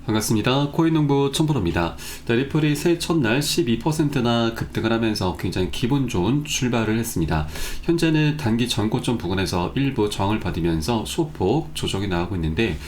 반갑습니다. 코인농부 첨프로입니다. 리플이 새해 첫날 12%나 급등을 하면서 굉장히 기분 좋은 출발을 했습니다. 현재는 단기 전고점 부근에서 일부 저항을 받으면서 소폭 조정이 나오고 있는데,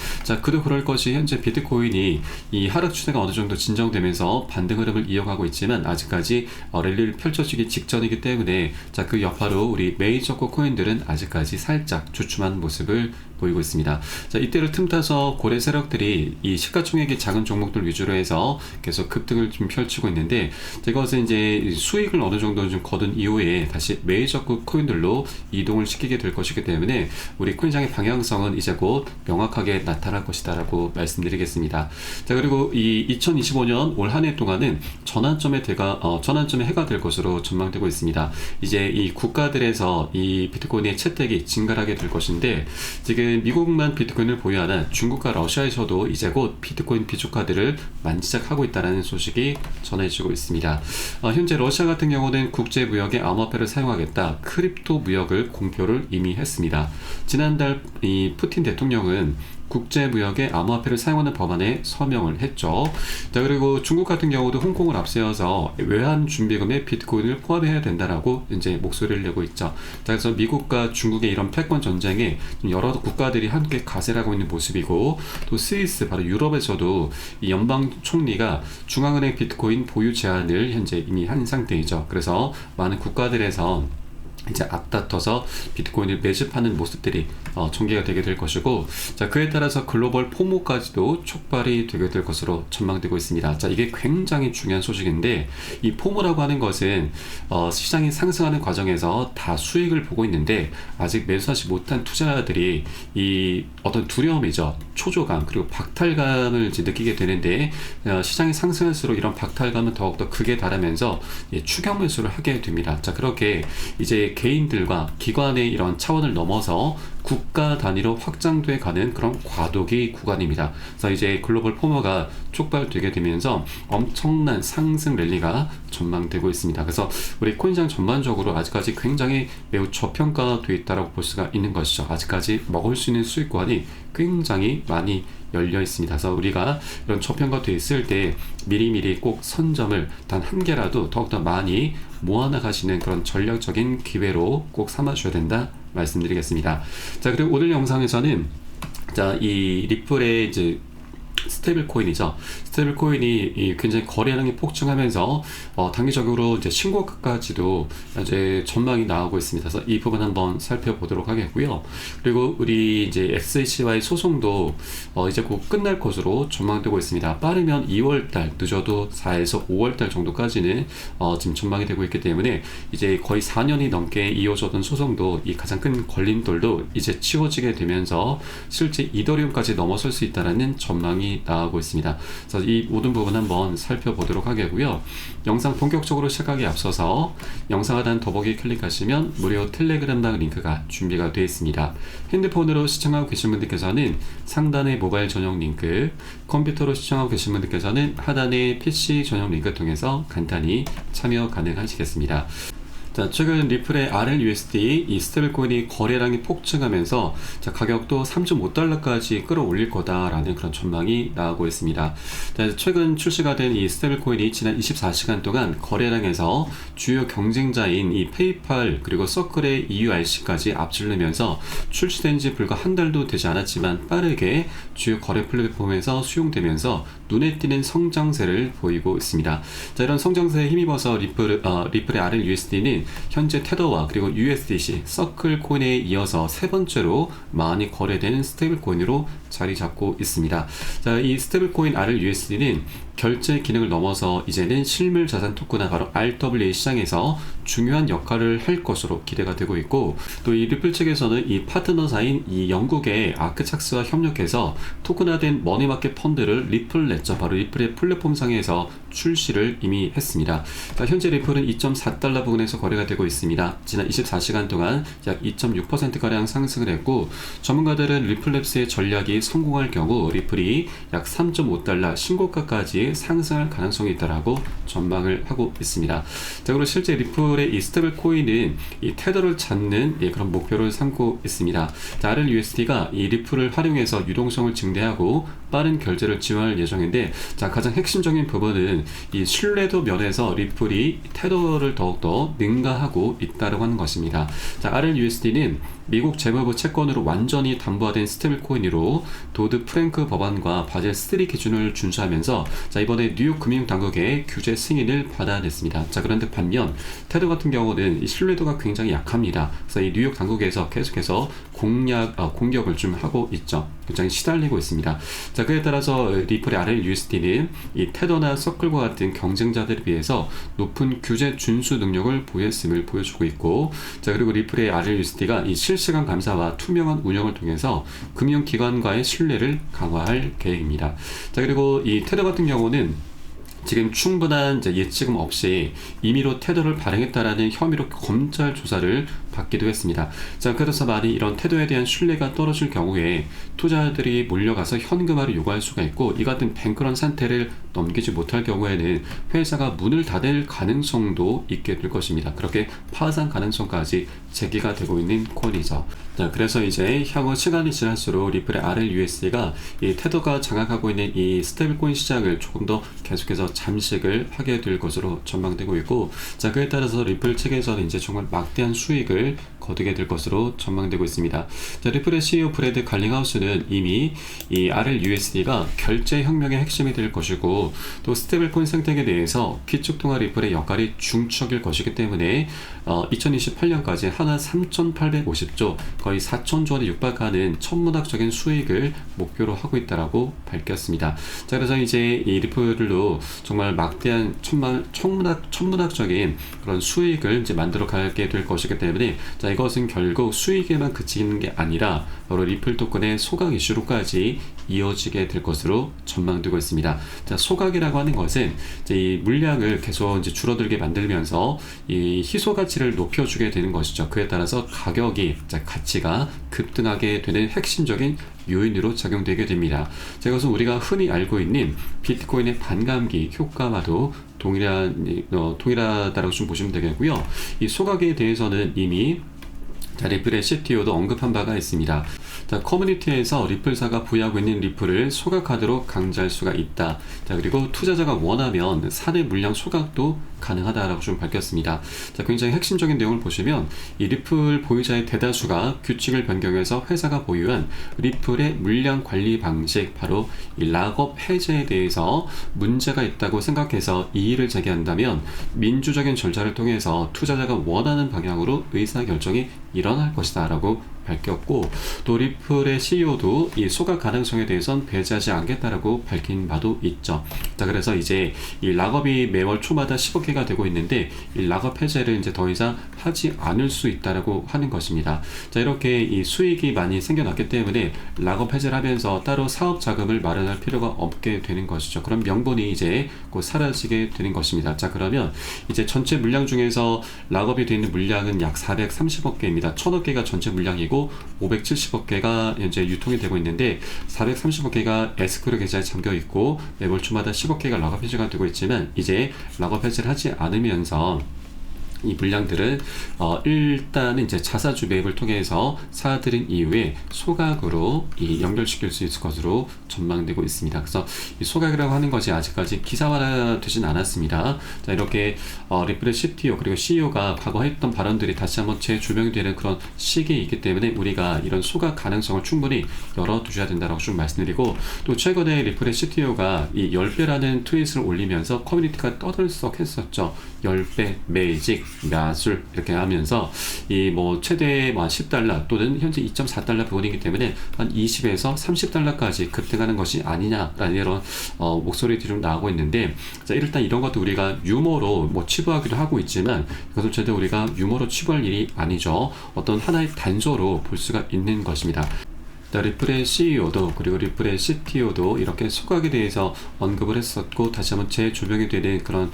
그도 그럴 것이 현재 비트코인이 이 하락 추세가 어느 정도 진정되면서 반등 흐름을 이어가고 있지만 아직까지 랠리를 펼쳐지기 직전이기 때문에 그 여파로 우리 메이저급 코인들은 아직까지 살짝 주춤한 모습을 보이고 있습니다. 이때를 틈타서 고래 세력들이 이 시가총액이 작은 종목들 위주로 해서 계속 급등을 좀 펼치고 있는데, 이것은 이제 수익을 어느 정도 좀 거둔 이후에 다시 메이저급 코인들로 이동을 시키게 될 것이기 때문에 우리 코인장의 방향성은 이제 곧 명확하게 나타날 것이다라고 말씀드리겠습니다. 그리고 이 2025년 올 한 해 동안은 전환점의 해가 될 것으로 전망되고 있습니다. 이제 이 국가들에서 이 비트코인의 채택이 증가하게 될 것인데, 지금 미국만 비트코인을 보유하는 중국과 러시아에서도 이제 곧 비트코인 비축카드를 만지작하고 있다는 소식이 전해지고 있습니다. 현재 러시아 같은 경우는 국제무역의 암호화폐를 사용하겠다 크립토 무역을 공표를 이미 했습니다. 지난달 이 푸틴 대통령은 국제무역의 암호화폐를 사용하는 법안에 서명을 했죠. 그리고 중국 같은 경우도 홍콩을 앞세워서 외환준비금에 비트코인을 포함해야 된다라고 이제 목소리를 내고 있죠. 그래서 미국과 중국의 이런 패권 전쟁에 여러 국가들이 함께 가세를 하고 있는 모습이고, 또 스위스, 바로 유럽에서도 이 연방 총리가 중앙은행 비트코인 보유 제한을 현재 이미 한 상태이죠. 그래서 많은 국가들에서 이제 앞다퉈서 비트코인을 매집하는 모습들이 전개가 되게 될 것이고, 그에 따라서 글로벌 포모까지도 촉발이 되게 될 것으로 전망되고 있습니다. 이게 굉장히 중요한 소식인데, 이 포모라고 하는 것은 시장이 상승하는 과정에서 다 수익을 보고 있는데 아직 매수하지 못한 투자자들이 이 어떤 두려움이죠, 초조감, 그리고 박탈감을 이제 느끼게 되는데, 시장이 상승할수록 이런 박탈감은 더욱더 극에 달하면서 추격 매수를 하게 됩니다. 그렇게 이제 개인들과 기관의 이런 차원을 넘어서 국가 단위로 확장돼 가는 그런 과도기 구간입니다. 그래서 이제 글로벌 포모가 촉발되게 되면서 엄청난 상승 랠리가 전망되고 있습니다. 그래서 우리 코인시장 전반적으로 아직까지 굉장히 매우 저평가되어 있다고 볼 수가 있는 것이죠. 아직까지 먹을 수 있는 수익 구간이 굉장히 많이 열려 있습니다. 그래서 우리가 이런 저평가되어 있을 때 미리미리 꼭 선점을 단 한 개라도 더욱더 많이 모아나 가시는 그런 전략적인 기회로 꼭 삼아주셔야 된다 말씀드리겠습니다. 그리고 오늘 영상에서는 이 리플의 이제 스테이블 코인이죠. 스테이블 코인이 굉장히 거래량이 폭증하면서 단기적으로 이제 신고가까지도 이제 전망이 나오고 있습니다. 그래서 이 부분 한번 살펴보도록 하겠고요. 그리고 우리 이제 SHY 소송도 이제 곧 끝날 것으로 전망되고 있습니다. 빠르면 2월달, 늦어도 4에서 5월달 정도까지는 지금 전망이 되고 있기 때문에 이제 거의 4년이 넘게 이어졌던 소송도 이 가장 큰 걸림돌도 이제 치워지게 되면서 실제 이더리움까지 넘어설 수 있다는 전망이 나오고 있습니다. 그래서 이 모든 부분 한번 살펴보도록 하겠고요. 영상 본격적으로 시작하기 앞서서 영상 하단 더보기 클릭하시면 무료 텔레그램당 링크가 준비가 되어 있습니다. 핸드폰으로 시청하고 계신 분들께서는 상단의 모바일 전용 링크, 컴퓨터로 시청하고 계신 분들께서는 하단의 PC 전용 링크 통해서 간단히 참여 가능하시겠습니다. 최근 리플의 RLUSD 이 스테이블 코인이 거래량이 폭증하면서 가격도 3.5달러까지 끌어올릴 거다라는 그런 전망이 나오고 있습니다. 최근 출시가 된 이 스테이블 코인이 지난 24시간 동안 거래량에서 주요 경쟁자인 이 페이팔 그리고 서클의 EURC까지 앞지르면서 출시된 지 불과 한 달도 되지 않았지만 빠르게 주요 거래 플랫폼에서 수용되면서 눈에 띄는 성장세를 보이고 있습니다. 이런 성장세에 힘입어서 리플의 RLUSD는 현재 테더와 그리고 USDC, 서클 코인에 이어서 세 번째로 많이 거래되는 스테이블 코인으로 자리 잡고 있습니다. 이 스테이블 코인 RLUSD는 결제 기능을 넘어서 이제는 실물 자산 토큰화 바로 RWA 시장에서 중요한 역할을 할 것으로 기대가 되고 있고, 또 이 리플 측에서는 이 파트너사인 이 영국의 아크착스와 협력해서 토큰화된 머니마켓 펀드를 리플 레저 바로 리플의 플랫폼상에서 출시를 이미 했습니다. 현재 리플은 2.4달러 부근에서 거래가 되고 있습니다. 지난 24시간 동안 약 2.6%가량 상승을 했고, 전문가들은 리플랩스의 전략이 조작이 성공할 경우 리플이 약 3.5달러 신고가까지 상승할 가능성이 있다라고 전망을 하고 있습니다. 자, 그리고 실제 리플의 이 스테이블 코인은 이 테더를 찾는 그런 목표를 삼고 있습니다. 자, RLUSD가 이 리플을 활용해서 유동성을 증대하고 빠른 결제를 지원할 예정인데, 자, 가장 핵심적인 부분은 이 신뢰도 면에서 리플이 테더를 더욱더 능가하고 있다고 하는 것입니다. 자, RLUSD는 미국 재무부 채권으로 완전히 담보화된 스테이블 코인으로 도드 프랭크 법안과 바젤 3 기준을 준수하면서, 자, 이번에 뉴욕 금융당국의 규제 승인을 받아냈습니다. 자, 그런데 반면 테더 같은 경우는 이 신뢰도가 굉장히 약합니다. 그래서 이 뉴욕 당국에서 계속해서 공격을 좀 하고 있죠. 굉장히 시달리고 있습니다. 자, 그에 따라서 리플의 RLUSD는 이 테더나 서클과 같은 경쟁자들에 비해서 높은 규제 준수 능력을 보였음을 보여주고 있고, 자, 그리고 리플의 RLUSD가 이 실시간 감사와 투명한 운영을 통해서 금융기관과의 신뢰를 강화할 계획입니다. 자, 그리고 이 테더 같은 경우는 지금 충분한 예치금 없이 임의로 테더를 발행했다라는 혐의로 검찰 조사를 받기도 했습니다. 자, 그래서 만약 이런 테더에 대한 신뢰가 떨어질 경우에 투자자들이 몰려가서 현금화를 요구할 수가 있고, 이 같은 뱅크런 상태를 넘기지 못할 경우에는 회사가 문을 닫을 가능성도 있게 될 것입니다. 그렇게 파산 가능성까지 제기가 되고 있는 코인이죠. 자, 그래서 이제 향후 시간이 지날수록 리플의 RLUSD가 이 테더가 장악하고 있는 이 스테이블 코인 시장을 조금 더 계속해서 잠식을 하게 될 것으로 전망되고 있고, 자, 그에 따라서 리플 측에서는 이제 정말 막대한 수익을 거두게 될 것으로 전망되고 있습니다. 자, 리플의 CEO 브래드 갈링하우스는 이미 이 RLUSD가 결제 혁명의 핵심이 될 것이고, 또 스테이블 코인 생태계에 대해서 기축통화 리플의 역할이 중추적일 것이기 때문에 2028년까지 하나 3,850조, 거의 4,000조 원에 육박하는 천문학적인 수익을 목표로 하고 있다라고 밝혔습니다. 자, 그래서 이제 이 리플로 정말 막대한 천문학적인 그런 수익을 이제 만들어 가게 될 것이기 때문에, 자, 이것은 결국 수익에만 그치는 게 아니라 바로 리플 토큰의 소각 이슈로까지 이어지게 될 것으로 전망되고 있습니다. 자, 소각이라고 하는 것은 이제 이 물량을 계속 이제 줄어들게 만들면서 이 희소 가치를 높여주게 되는 것이죠. 그에 따라서 가격이, 자, 가치가 급등하게 되는 핵심적인 요인으로 작용되게 됩니다. 자, 이것은 우리가 흔히 알고 있는 비트코인의 반감기 효과와도 동일하다고 좀 보시면 되겠고요. 이 소각에 대해서는 이미 리플의 CTO도 언급한 바가 있습니다. 자, 커뮤니티에서 리플사가 보유하고 있는 리플을 소각하도록 강제할 수가 있다. 자, 그리고 투자자가 원하면 사내 물량 소각도 가능하다라고 좀 밝혔습니다. 자, 굉장히 핵심적인 내용을 보시면 이 리플 보유자의 대다수가 규칙을 변경해서 회사가 보유한 리플의 물량 관리 방식, 바로 이 락업 해제에 대해서 문제가 있다고 생각해서 이의를 제기한다면 민주적인 절차를 통해서 투자자가 원하는 방향으로 의사결정이 일어날 것이다 라고 밝혔고, 또 리플의 CEO도 이 소각 가능성에 대해서는 배제하지 않겠다라고 밝힌 바도 있죠. 자, 그래서 이제 이 락업이 매월 초마다 10억개가 되고 있는데, 이 락업 해제를 이제 더 이상 하지 않을 수 있다라고 하는 것입니다. 자, 이렇게 이 수익이 많이 생겨났기 때문에 락업 해제를 하면서 따로 사업 자금을 마련할 필요가 없게 되는 것이죠. 그럼 명분이 이제 곧 사라지게 되는 것입니다. 자, 그러면 이제 전체 물량 중에서 락업이 되어 있는 물량은 약 430억 개입니다. 1000억 개가 전체 물량이고 570억 개가 현재 유통이 되고 있는데, 430억 개가 에스크로 계좌에 잠겨 있고 매월 주마다 10억 개가 락업 해제가 되고 있지만, 이제 락업 해제를 하지 않으면서 이 물량들을 일단은 이제 자사주 매입을 통해서 사들인 이후에 소각으로 연결시킬 수 있을 것으로 전망되고 있습니다. 그래서 이 소각이라고 하는 것이 아직까지 기사화되진 않았습니다. 자, 이렇게 리플의 CTO 그리고 CEO가 과거 했던 발언들이 다시 한번 재조명이 되는 그런 시기이기 때문에 우리가 이런 소각 가능성을 충분히 열어두셔야 된다고 좀 말씀드리고, 또 최근에 리플의 CTO가 이 10배라는 트윗을 올리면서 커뮤니티가 떠들썩했었죠. 10배 매직 매술 이렇게 하면서 이 뭐 최대 뭐 $10 또는 현재 2.4달러 부분이기 때문에 한 20에서 30달러까지 급등하는 것이 아니냐라는 이런 목소리들이 좀 나오고 있는데, 자, 일단 이런 것도 우리가 유머로 뭐 치부하기도 하고 있지만, 이것은 절대 우리가 유머로 치부할 일이 아니죠. 어떤 하나의 단서로 볼 수가 있는 것입니다. 리플의 CEO도 그리고 리플의 CTO도 이렇게 소각에 대해서 언급을 했었고, 다시 한번 재조명이 되는 그런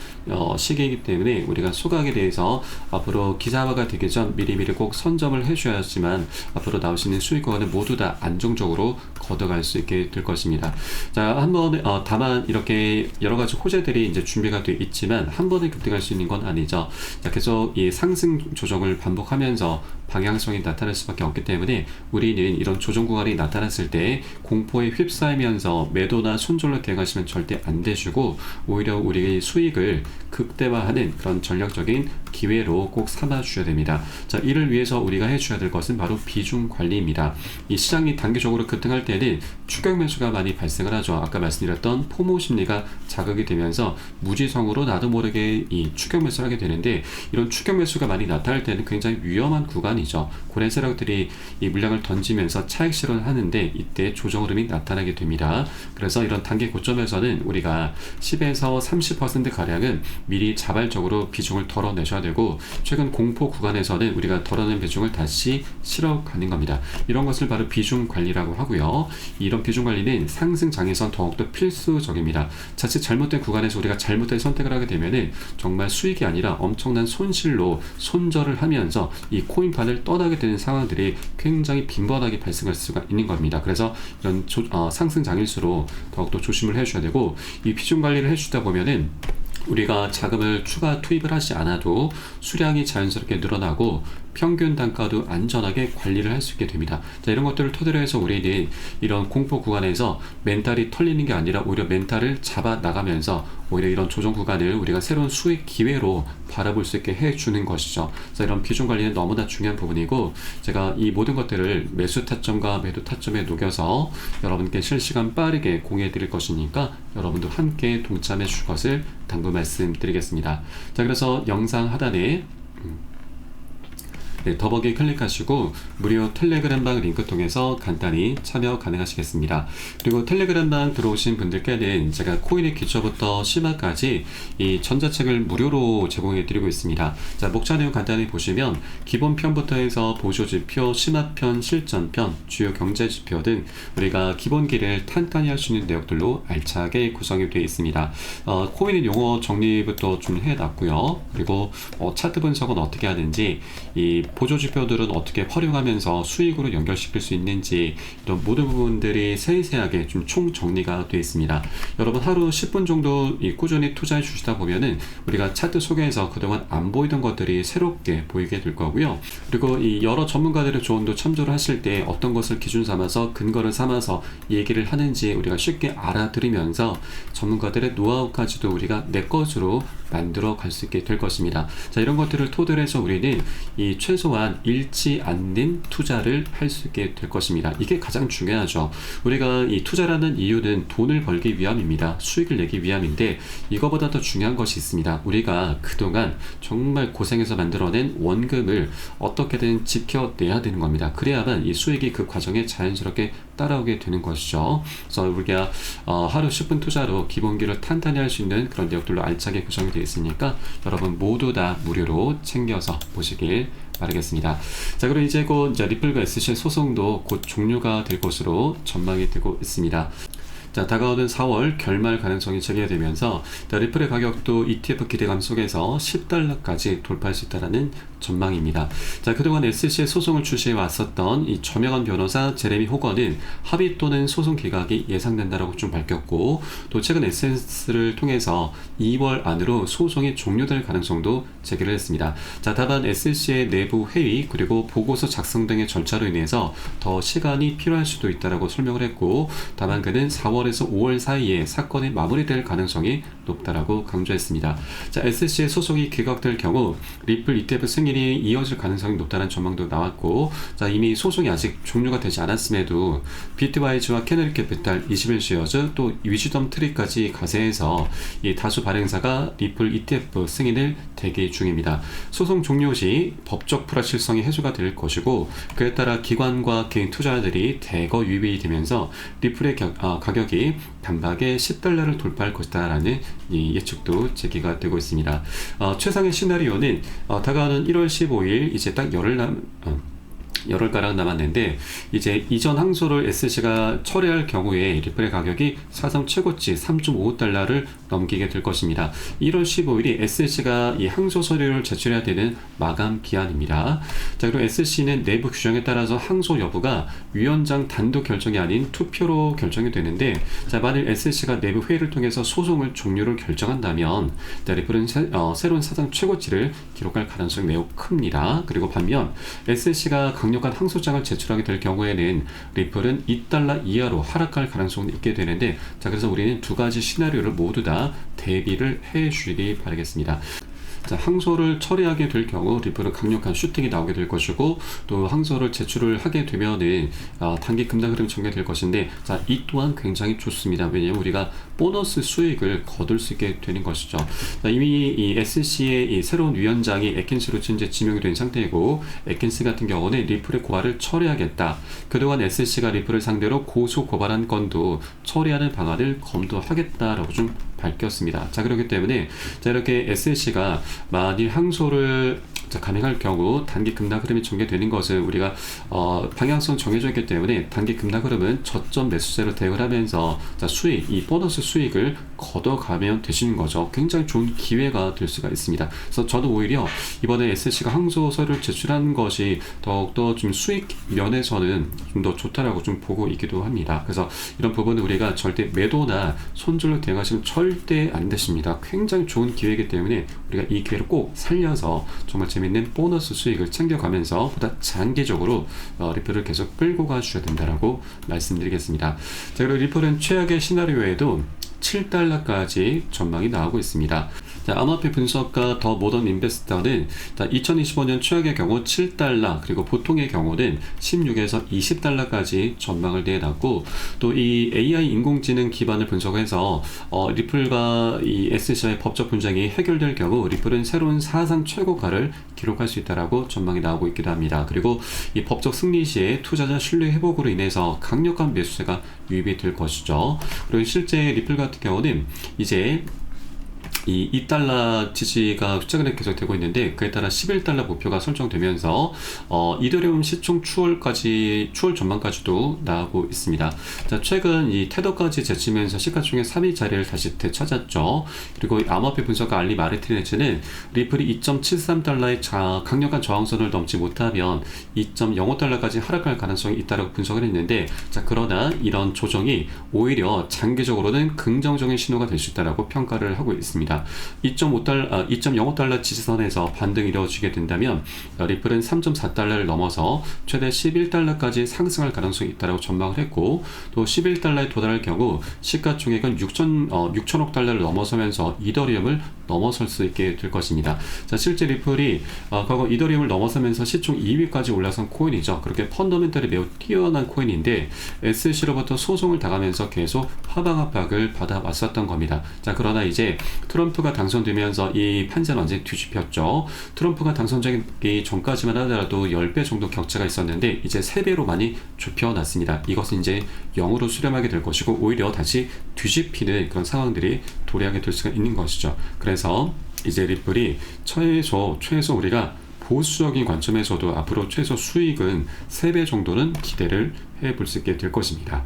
시기이기 때문에 우리가 소각에 대해서 앞으로 기사화가 되기 전 미리미리 꼭 선점을 해줘야지만 앞으로 나올 수 있는 수익 구간을 모두 다 안정적으로 걷어갈 수 있게 될 것입니다. 자, 한번 다만 이렇게 여러 가지 호재들이 이제 준비가 돼 있지만 한 번에 급등할 수 있는 건 아니죠. 자, 계속 이 상승 조정을 반복하면서 방향성이 나타날 수밖에 없기 때문에 우리는 이런 조정 구간이 나타났을 때 공포에 휩싸이면서 매도나 손절로 대응하시면 절대 안 되시고, 오히려 우리의 수익을 극대화하는 그런 전략적인 기회로 꼭 삼아 주셔야 됩니다. 자, 이를 위해서 우리가 해줘야 될 것은 바로 비중 관리입니다. 이 시장이 단기적으로 급등할 때는 추격 매수가 많이 발생을 하죠. 아까 말씀드렸던 포모 심리가 자극이 되면서 무지성으로 나도 모르게 이 추격 매수를 하게 되는데, 이런 추격 매수가 많이 나타날 때는 굉장히 위험한 구간이죠. 고래 세력들이 이 물량을 던지면서 차익 실현을 하는데 이때 조정 흐름이 나타나게 됩니다. 그래서 이런 단기 고점에서는 우리가 10에서 30% 가량은 미리 자발적으로 비중을 덜어내셔야 되고, 최근 공포 구간에서는 우리가 덜어낸 비중을 다시 실어가는 겁니다. 이런 것을 바로 비중 관리라고 하고요. 이런 비중 관리는 상승 장에선 더욱더 필수적입니다. 자칫 잘못된 구간에서 우리가 잘못된 선택을 하게 되면은 정말 수익이 아니라 엄청난 손실로 손절을 하면서 이 코인판을 떠나게 되는 상황들이 굉장히 빈번하게 발생할 수가 있는 겁니다. 그래서 이런 상승 장일수록 더욱더 조심을 해주셔야 되고, 이 비중 관리를 해주다 보면은 우리가 자금을 추가 투입을 하지 않아도 수량이 자연스럽게 늘어나고 평균 단가도 안전하게 관리를 할 수 있게 됩니다. 자, 이런 것들을 토대로 해서 우리는 이런 공포 구간에서 멘탈이 털리는 게 아니라 오히려 멘탈을 잡아 나가면서 오히려 이런 조정 구간을 우리가 새로운 수익 기회로 바라볼 수 있게 해주는 것이죠. 그래서 이런 비중 관리는 너무나 중요한 부분이고, 제가 이 모든 것들을 매수 타점과 매도 타점에 녹여서 여러분께 실시간 빠르게 공유해 드릴 것이니까 여러분도 함께 동참해 주실 것을 당부 말씀드리겠습니다. 자, 그래서 영상 하단에 더보기 클릭하시고 무료 텔레그램방 링크 통해서 간단히 참여 가능하시겠습니다. 그리고 텔레그램방 들어오신 분들께는 제가 코인의 기초부터 심화까지 이 전자책을 무료로 제공해 드리고 있습니다. 자, 목차 내용 간단히 보시면 기본편부터 해서 보조지표, 심화편, 실전편, 주요 경제지표 등 우리가 기본기를 탄탄히 할 수 있는 내용들로 알차게 구성이 되어 있습니다. 코인의 용어 정리부터 좀 해놨고요. 그리고 차트 분석은 어떻게 하는지, 이 보조지표들은 어떻게 활용하면서 수익으로 연결시킬 수 있는지, 이런 모든 부분들이 세세하게 좀 총정리가 되어 있습니다. 여러분 하루 10분 정도 꾸준히 투자해 주시다 보면은 우리가 차트 속에서 그동안 안 보이던 것들이 새롭게 보이게 될 거고요. 그리고 이 여러 전문가들의 조언도 참조를 하실 때 어떤 것을 기준 삼아서 근거를 삼아서 얘기를 하는지 우리가 쉽게 알아들으면서 전문가들의 노하우까지도 우리가 내 것으로 만들어 갈 수 있게 될 것입니다. 자, 이런 것들을 토대로 해서 우리는 이 최소한 잃지 않는 투자를 할 수 있게 될 것입니다. 이게 가장 중요하죠. 우리가 이 투자라는 이유는 돈을 벌기 위함입니다. 수익을 내기 위함인데 이거보다 더 중요한 것이 있습니다. 우리가 그동안 정말 고생해서 만들어낸 원금을 어떻게든 지켜내야 되는 겁니다. 그래야만 이 수익이 그 과정에 자연스럽게 따라오게 되는 것이죠. 그래서 우리가 하루 10분 투자로 기본기를 탄탄히 할 수 있는 그런 내용들로 알차게 구성이 되어 있으니까 여러분 모두 다 무료로 챙겨서 보시길 바라겠습니다. 자, 그리고 이제 곧 리플과 SC의 소송도 곧 종료가 될 것으로 전망이 되고 있습니다. 자, 다가오는 4월 결말 가능성이 제기되면서 리플의 가격도 ETF 기대감 속에서 $10까지 돌파할 수 있다는 전망입니다. 자, 그동안 SC의 소송을 출시해 왔었던 이 저명한 변호사 제레미 호건은 합의 또는 소송 기각이 예상된다라고 좀 밝혔고, 또 최근 SNS를 통해서 2월 안으로 소송이 종료될 가능성도 제기를 했습니다. 자, 다만 SC의 내부 회의 그리고 보고서 작성 등의 절차로 인해서 더 시간이 필요할 수도 있다라고 설명을 했고, 다만 그는 4월에서 5월 사이에 사건이 마무리될 가능성이 높다라고 강조했습니다. 자, SC의 소송이 기각될 경우 리플 ETF 승인이 이어질 가능성이 높다는 전망도 나왔고, 자, 이미 소송이 아직 종료가 되지 않았음에도 비트와이즈와 캐너리 캐피탈, 21쉐어즈 또 위즈덤 트리까지 가세해서 이 다수 발행사가 리플 ETF 승인을 대기 중입니다. 소송 종료 시 법적 불확실성이 해소가 될 것이고, 그에 따라 기관과 개인 투자자들이 대거 유입이 되면서 리플의 가격이 단박에 $10를 돌파할 것이다 라는 예측도 제기가 되고 있습니다. 최상의 시나리오는 다가오는 1월 15일 이제 딱 열흘가량 남았는데 이제 이전 항소를 SC가 철회할 경우에 리플의 가격이 사상 최고치 3.55달러를 넘기게 될 것입니다. 1월 15일이 SC가 이 항소 서류를 제출해야 되는 마감 기한입니다. 자, 그리고 SC는 내부 규정에 따라서 항소 여부가 위원장 단독 결정이 아닌 투표로 결정이 되는데, 자, 만일 SC가 내부 회의를 통해서 소송을 종료를 결정한다면 리플은 새로운 사상 최고치를 기록할 가능성이 매우 큽니다. 그리고 반면 SC가 강력한 항소장을 제출하게 될 경우에는 리플은 2달러 이하로 하락할 가능성이 있게 되는데, 자, 그래서 우리는 두 가지 시나리오를 모두 다 대비를 해 주시기 바라겠습니다. 자, 항소를 처리하게 될 경우 리플은 강력한 슈팅이 나오게 될 것이고, 또 항소를 제출을 하게 되면은 단기 급락 흐름이 전개될 것인데, 자, 이 또한 굉장히 좋습니다. 왜냐하면 우리가 보너스 수익을 거둘 수 있게 되는 것이죠. 자, 이미 이 SC의 이 새로운 위원장이 애킨스로 현재 지명이 된 상태이고, 애킨스 같은 경우는 리플의 고발을 처리하겠다. 그동안 SC가 리플을 상대로 고소 고발한 건도 처리하는 방안을 검토하겠다라고 좀 밝혔습니다. 자, 그렇기 때문에 자, 이렇게 SC가 만일 항소를 감행할 경우 단기 급락 흐름이 전개되는 것은 우리가 방향성 정해져 있기 때문에 단기 급락 흐름은 저점 매수세로 대응을 하면서 자, 수익, 이 보너스 수익을 걷어가면 되시는 거죠. 굉장히 좋은 기회가 될 수가 있습니다. 그래서 저는 오히려 이번에 SC가 항소 서류를 제출한 것이 더욱더 좀 수익 면에서는 좀 더 좋다라고 좀 보고 있기도 합니다. 그래서 이런 부분은 우리가 절대 매도나 손절로 대응하시면 절대 안 되십니다. 굉장히 좋은 기회이기 때문에 우리가 이 기회를 꼭 살려서 정말 재밌는 보너스 수익을 챙겨가면서 보다 장기적으로 리플을 계속 끌고 가주셔야 된다라고 말씀드리겠습니다. 자, 그리고 리플은 최악의 시나리오에도 7달러까지 전망이 나오고 있습니다. 자, 암호화폐 분석가 더 모던 인베스터는 2025년 최악의 경우 7달러, 그리고 보통의 경우는 16에서 20달러까지 전망을 내놨고, 또 이 AI 인공지능 기반을 분석해서 리플과 이 SC의 법적 분쟁이 해결될 경우 리플은 새로운 사상 최고가를 기록할 수 있다라고 전망이 나오고 있기도 합니다. 그리고 이 법적 승리 시에 투자자 신뢰 회복으로 인해서 강력한 매수세가 유입이 될 것이죠. 그리고 실제 리플 같은 경우는 이제 이 2달러 지지가 최근에 계속되고 있는데, 그에 따라 11달러 목표가 설정되면서 이더리움 시총 추월 전망까지도 나오고 있습니다. 자, 최근 이 테더까지 제치면서 시가총액 3위 자리를 다시 되찾았죠. 그리고 암호화폐 분석가 알리 마르티네즈는 리플이 2.73달러의 강력한 저항선을 넘지 못하면 2.05달러까지 하락할 가능성이 있다고 분석을 했는데, 자, 그러나 이런 조정이 오히려 장기적으로는 긍정적인 신호가 될 수 있다고 평가를 하고 있습니다. 2.05달러 지지선에서 반등이 이루어지게 된다면 리플은 3.4달러를 넘어서 최대 11달러까지 상승할 가능성이 있다고 전망을 했고, 또 11달러에 도달할 경우 시가총액은 6천억 달러를 넘어서면서 이더리움을 넘어설 수 있게 될 것입니다. 자, 실제 리플이 과거 이더리움을 넘어서면서 시총 2위까지 올라선 코인이죠. 그렇게 펀더멘털이 매우 뛰어난 코인인데 SC로부터 소송을 당하면서 계속 하방 압박을 받아왔었던 겁니다. 자, 그러나 이제 트럼프가 당선되면서 이 판세는 완전히 뒤집혔죠. 트럼프가 당선되기 전까지만 하더라도 10배 정도 격차가 있었는데 이제 3배로 많이 좁혀놨습니다. 이것은 이제 0으로 수렴하게 될 것이고, 오히려 다시 뒤집히는 그런 상황들이 도래하게 될 수가 있는 것이죠. 그래서 이제 리플이 최소 우리가 보수적인 관점에서도 앞으로 최소 수익은 3배 정도는 기대를 해볼 수 있게 될 것입니다.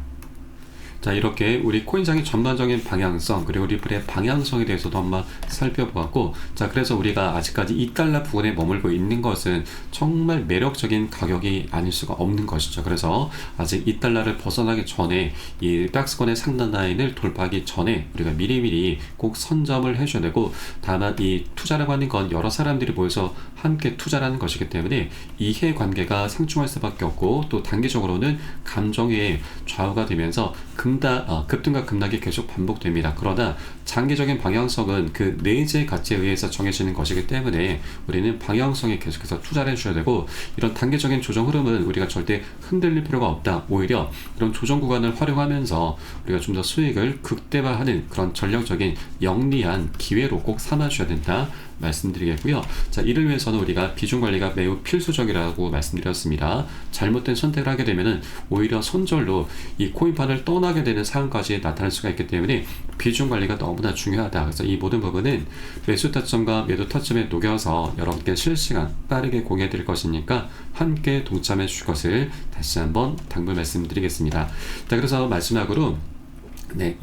자, 이렇게 우리 코인장의 전반적인 방향성, 그리고 리플의 방향성에 대해서도 한번 살펴보았고, 자, 그래서 우리가 아직까지 2달러 부근에 머물고 있는 것은 정말 매력적인 가격이 아닐 수가 없는 것이죠. 그래서 아직 2달러를 벗어나기 전에 이 박스권의 상단 라인을 돌파하기 전에 우리가 미리미리 꼭 선점을 해줘야 되고, 다만 이 투자라고 하는 건 여러 사람들이 모여서 함께 투자라는 것이기 때문에 이해관계가 상충할 수밖에 없고, 또 단기적으로는 감정의 좌우가 되면서 급등과 급락이 계속 반복됩니다. 그러나 장기적인 방향성은 그 내재 가치에 의해서 정해지는 것이기 때문에 우리는 방향성에 계속해서 투자를 해줘야 되고, 이런 단기적인 조정 흐름은 우리가 절대 흔들릴 필요가 없다. 오히려 이런 조정 구간을 활용하면서 우리가 좀 더 수익을 극대화하는 그런 전략적인 영리한 기회로 꼭 삼아줘야 된다 말씀드리겠고요. 자, 이를 위해서는 우리가 비중 관리가 매우 필수적이라고 말씀드렸습니다. 잘못된 선택을 하게 되면은 오히려 손절로 이 코인판을 떠나게 되는 상황까지 나타날 수가 있기 때문에 비중 관리가 너무나 중요하다. 그래서 이 모든 부분은 매수 타점과 매도 타점에 녹여서 여러분께 실시간 빠르게 공유해 드릴 것이니까 함께 동참해 주실 것을 다시 한번 당부 말씀드리겠습니다. 자, 그래서 마지막으로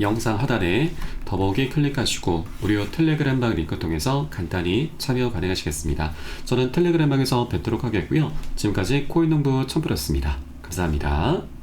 영상 하단에 더보기 클릭하시고 무료 텔레그램 방 링크 통해서 간단히 참여 가능하시겠습니다. 저는 텔레그램 방에서 뵙도록 하겠고요. 지금까지 코인농부 첨프였습니다. 감사합니다.